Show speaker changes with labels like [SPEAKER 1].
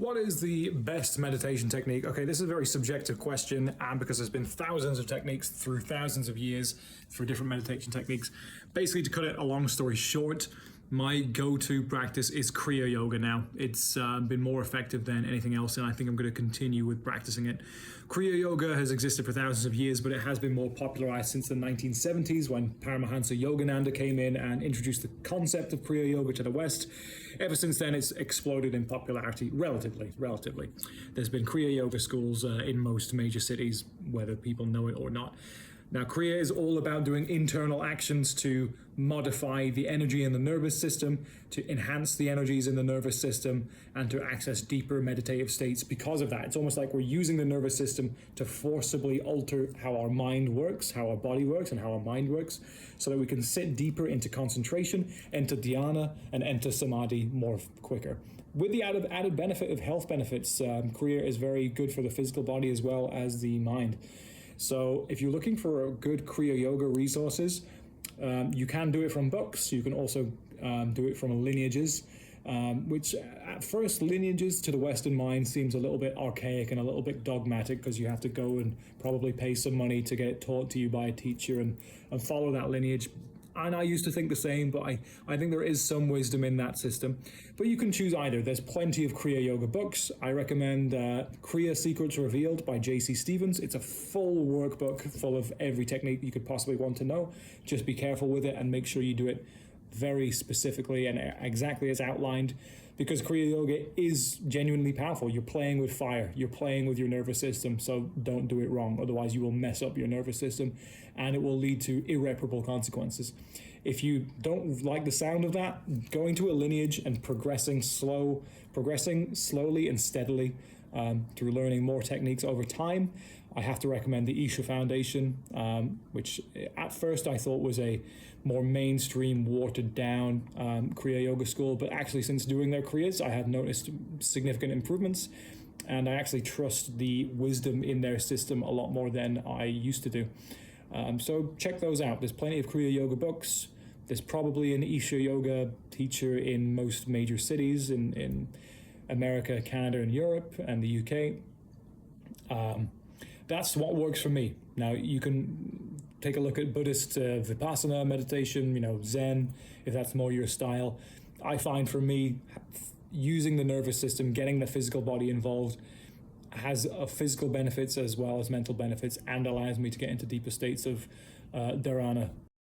[SPEAKER 1] What is the best meditation technique? Okay, this is a very subjective question, and because there's been thousands of techniques through thousands of years for different meditation techniques. Basically, to cut it a long story short, my go-to practice is Kriya Yoga now. It's been more effective than anything else, and I think I'm going to continue with practicing it. Kriya Yoga has existed for thousands of years, but it has been more popularized since the 1970s when Paramahansa Yogananda came in and introduced the concept of Kriya Yoga to the West. Ever since then, it's exploded in popularity relatively. There's been Kriya Yoga schools in most major cities, whether people know it or not. Now, Kriya is all about doing internal actions to modify the energy in the nervous system, to enhance the energies in the nervous system, and to access deeper meditative states because of that. It's almost like we're using the nervous system to forcibly alter how our mind works, how our body works, and how our mind works, so that we can sit deeper into concentration, enter dhyana, and enter samadhi more quicker. With the added benefit of health benefits, Kriya is very good for the physical body as well as the mind. So if you're looking for good Kriya Yoga resources, you can do it from books. You can also do it from lineages, which at first lineages to the Western mind seems a little bit archaic and a little bit dogmatic because you have to go and probably pay some money to get it taught to you by a teacher and follow that lineage. And I used to think the same, but I think there is some wisdom in that system. But you can choose either. There's plenty of Kriya Yoga books. I recommend Kriya Secrets Revealed by J.C. Stevens. It's a full workbook full of every technique you could possibly want to know. Just be careful with it and make sure you do it very specifically and exactly as outlined, because Kriya Yoga is genuinely powerful. You're playing with fire. You're playing with your nervous system, so don't do it wrong. Otherwise, you will mess up your nervous system, and it will lead to irreparable consequences. If you don't like the sound of that, going to a lineage and progressing slowly and steadily through learning more techniques over time. I have to recommend the Isha Foundation, which at first I thought was a more mainstream, watered down Kriya Yoga school, but actually since doing their Kriyas, I have noticed significant improvements, and I actually trust the wisdom in their system a lot more than I used to do. So check those out. There's plenty of Kriya Yoga books. There's probably an Isha Yoga teacher in most major cities in America, Canada, and Europe, and the UK. That's what works for me. Now, you can take a look at Buddhist Vipassana meditation, Zen, if that's more your style. I find for me, using the nervous system, getting the physical body involved, has physical benefits as well as mental benefits, and allows me to get into deeper states of dharana